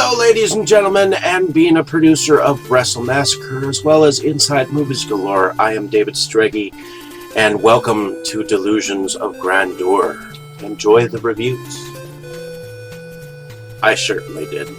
Hello, ladies and gentlemen, and being a producer of Wrestle Massacre as well as Inside Movies Galore, I am David Streggy, and welcome to Delusions of Grandeur. Enjoy the reviews. I certainly did.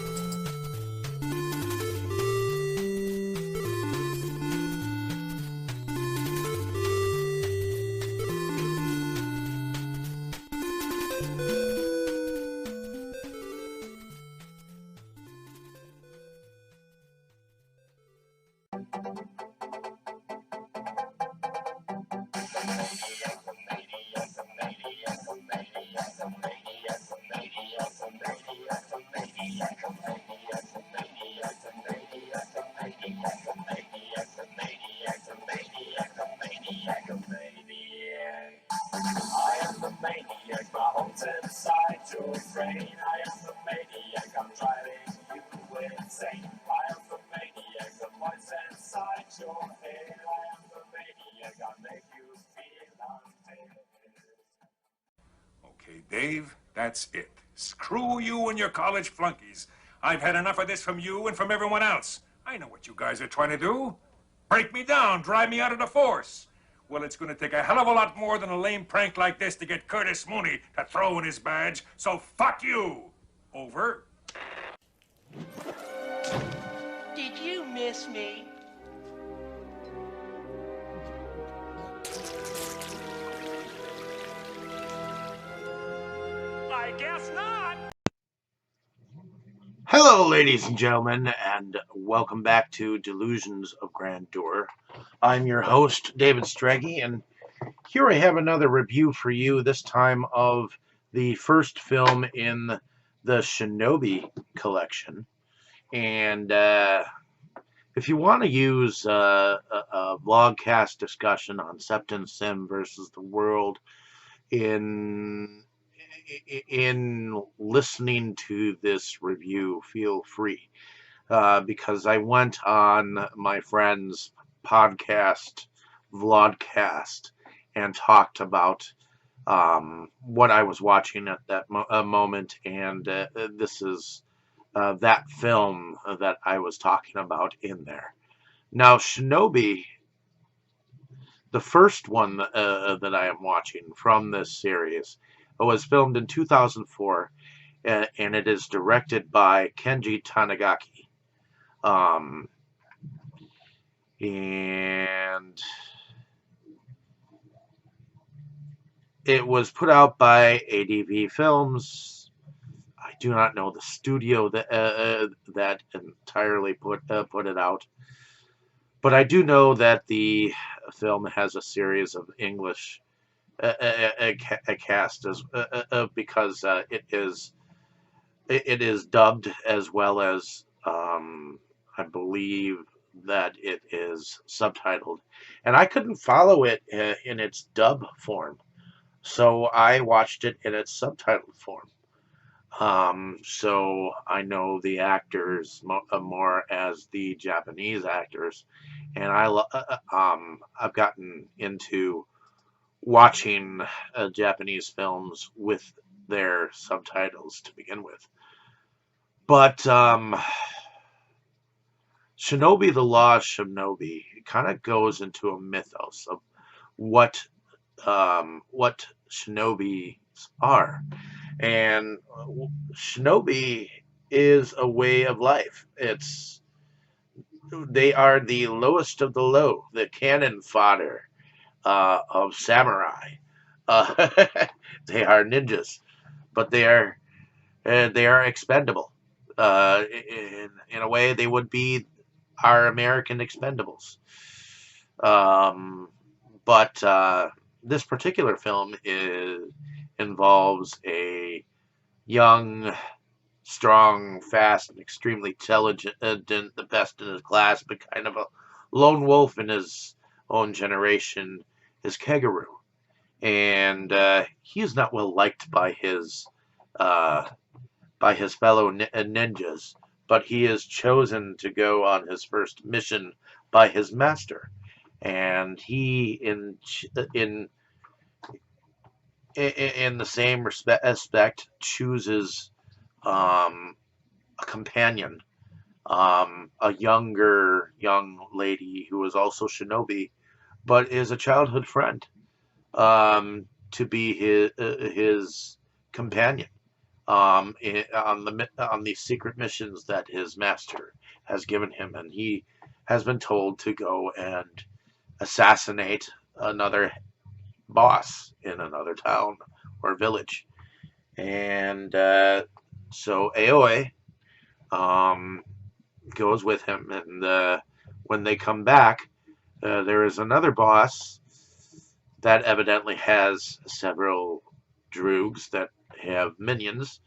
Okay, Dave, that's it. Screw you and your college flunkies. I've had enough of this from you and from everyone else. I know what you guys are trying to do. Break me down, drive me out of the force. Well, it's going to take a hell of a lot more than a lame prank like this to get Curtis Mooney to throw in his badge, so fuck you! Over. Did you miss me? I guess not. Hello, ladies and gentlemen, and welcome back to Delusions of Grandeur. I'm your host, David Streggy, and here I have another review for you, this time of the first film in the Shinobi collection. And if you want to use a vlogcast discussion on Septon Sim versus the world in listening to this review, feel free, because I went on my friend's podcast, Vlogcast, and talked about what I was watching at that moment, and this is that film that I was talking about in there. Now, Shinobi, the first one that I am watching from this series, was filmed in 2004, and it is directed by Kenji Tanigaki. And it was put out by ADV Films. I do not know the studio that entirely put it out, but I do know that the film has a series of English a cast as because it is dubbed, as well as I believe that it is subtitled, and I couldn't follow it in its dub form, so I watched it in its subtitled form. So I know the actors more as the Japanese actors, and I've gotten into watching Japanese films with their subtitles to begin with. But Shinobi, the Law of Shinobi, kind of goes into a mythos of what shinobis are. And shinobi is a way of life. They are the lowest of the low, the cannon fodder of samurai. They are ninjas, but they are expendable. In a way, they would be our American Expendables. But this particular film involves a young, strong, fast, and extremely intelligent, the best in his class, but kind of a lone wolf in his own generation, is Keguru. And he is not well liked by his fellow ninjas, but he is chosen to go on his first mission by his master, and he in the same aspect chooses a a companion, a young lady who is also shinobi, but is a childhood friend, to be his companion, on the secret missions that his master has given him, and he has been told to go and assassinate another boss in another town or village. And so Aoi, um, goes with him, and when they come back, there is another boss that evidently has several droogs that have minions,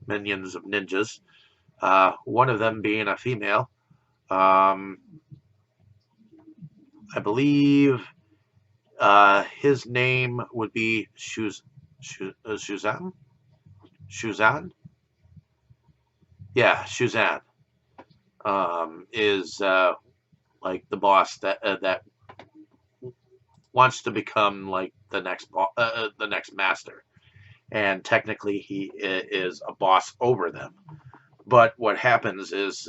minions of ninjas. One of them being a female. Um, I believe his name would be Shuzan. Shuzan. Yeah, Shuzan. Is like the boss that wants to become like the next master, and technically he is a boss over them. But what happens is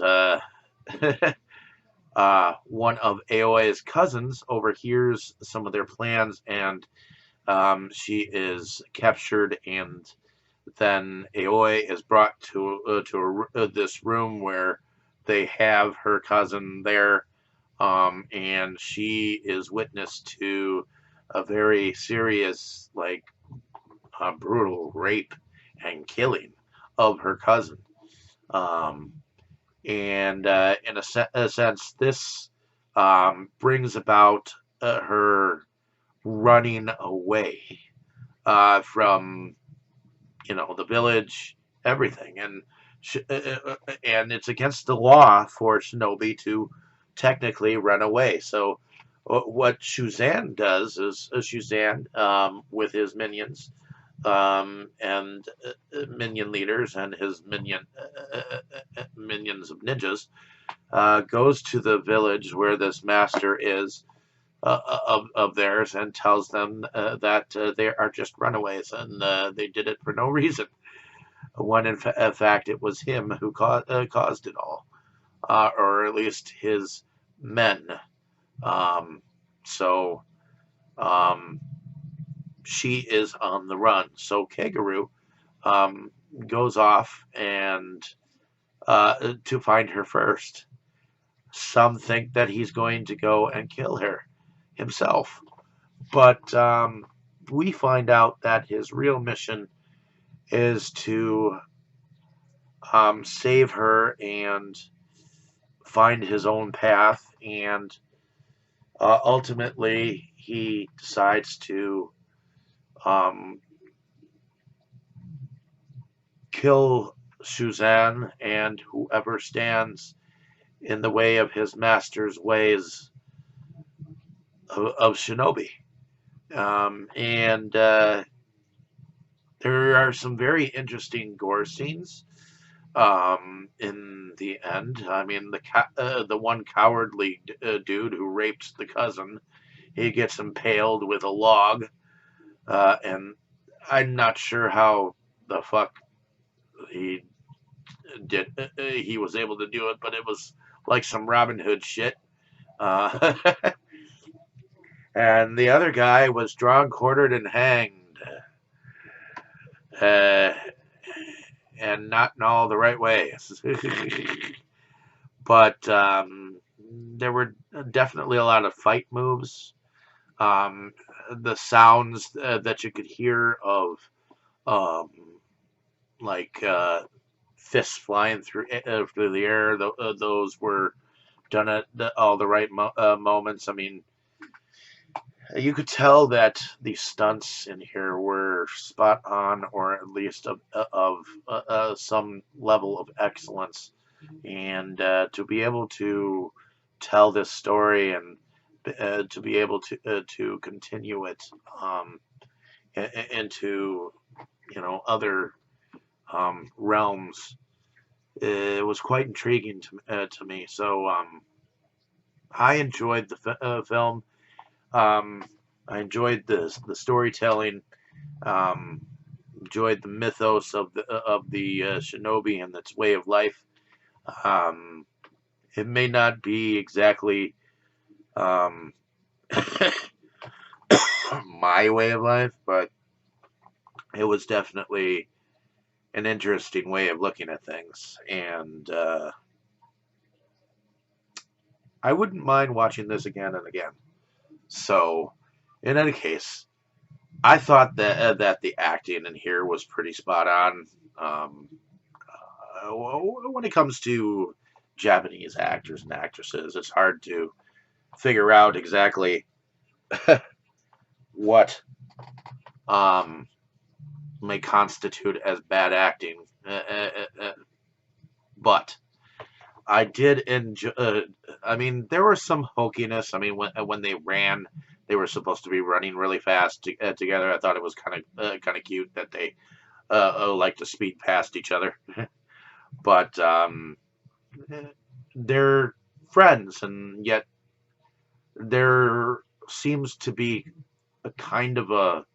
one of Aoi's cousins overhears some of their plans, and she is captured, and then Aoi is brought to this room where they have her cousin there, and she is witness to a very serious, like, brutal rape and killing of her cousin. Um, and in a sense, this brings about her running away from, the village, everything, and it's against the law for shinobi to technically run away. So what Shuzan does is Shuzan, with his minions, and minion leaders and his minions of ninjas, goes to the village where this master is, of theirs, and tells them that they are just runaways, and they did it for no reason, when in fact it was him who caused it all, or at least his men. So um, she is on the run. So Keguru um, goes off and to find her first. Some think that he's going to go and kill her himself, but we find out that his real mission is to save her and find his own path, and ultimately he decides to um, kill Suzanne and whoever stands in the way of his master's ways of shinobi. And there are some very interesting gore scenes in the end. I mean, the one cowardly dude who raped the cousin, he gets impaled with a log, and I'm not sure how the fuck he he was able to do it, but it was like some Robin Hood shit. Uh, and the other guy was drawn, quartered, and hanged, uh, and not in all the right ways. But there were definitely a lot of fight moves. Um, the sounds that you could hear of, um, like, fists flying through the air, those were done at all the right moments. I mean, you could tell that the stunts in here were spot on, or at least of some level of excellence. And to be able to tell this story, and to be able to continue it into, other realms, it was quite intriguing to me. So I enjoyed the film. Um, I enjoyed the storytelling. Um, enjoyed the mythos of the shinobi and its way of life. Um, it may not be exactly um, my way of life, but it was definitely an interesting way of looking at things, and I wouldn't mind watching this again and again. So, in any case, I thought that the acting in here was pretty spot on. Um, when it comes to Japanese actors and actresses, it's hard to figure out exactly what um, may constitute as bad acting. But I did enjoy. I mean, there was some hokiness. I mean, when they ran, they were supposed to be running really fast together. I thought it was kind of cute that they like to speed past each other. But they're friends, and yet there seems to be a kind of a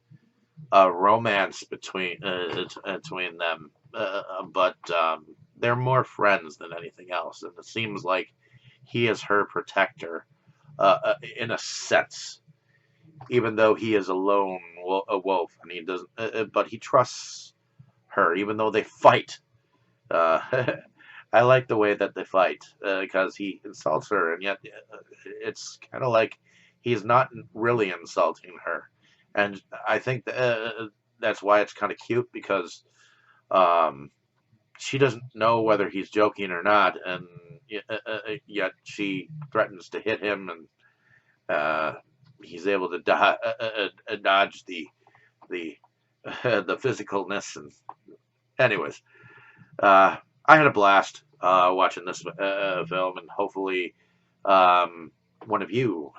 romance between them. But they're more friends than anything else, and it seems like he is her protector in a sense, even though he is a lone a wolf, and he doesn't. But he trusts her, even though they fight. Uh, I like the way that they fight because he insults her, and yet it's kind of like he's not really insulting her, and I think that's why it's kind of cute because um, she doesn't know whether he's joking or not, and yet she threatens to hit him, and he's able to dodge the the physicalness. And anyways, I had a blast watching this film, and hopefully one of you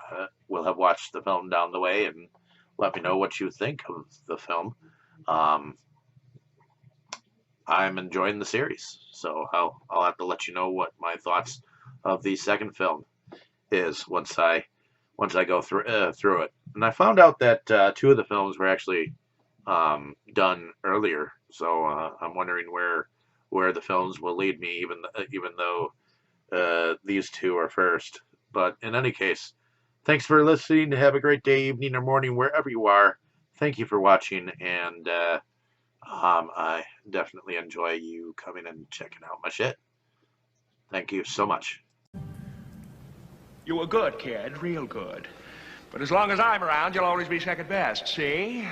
will have watched the film down the way and let me know what you think of the film. Um, I'm enjoying the series, so I'll have to let you know what my thoughts of the second film is once I go through it. And I found out that two of the films were actually done earlier, so I'm wondering where the films will lead me, even though these two are first. But in any case, thanks for listening. Have a great day, evening, or morning, wherever you are. Thank you for watching, and I definitely enjoy you coming and checking out my shit. Thank you so much. You were good, kid, real good. But as long as I'm around, you'll always be second best, see?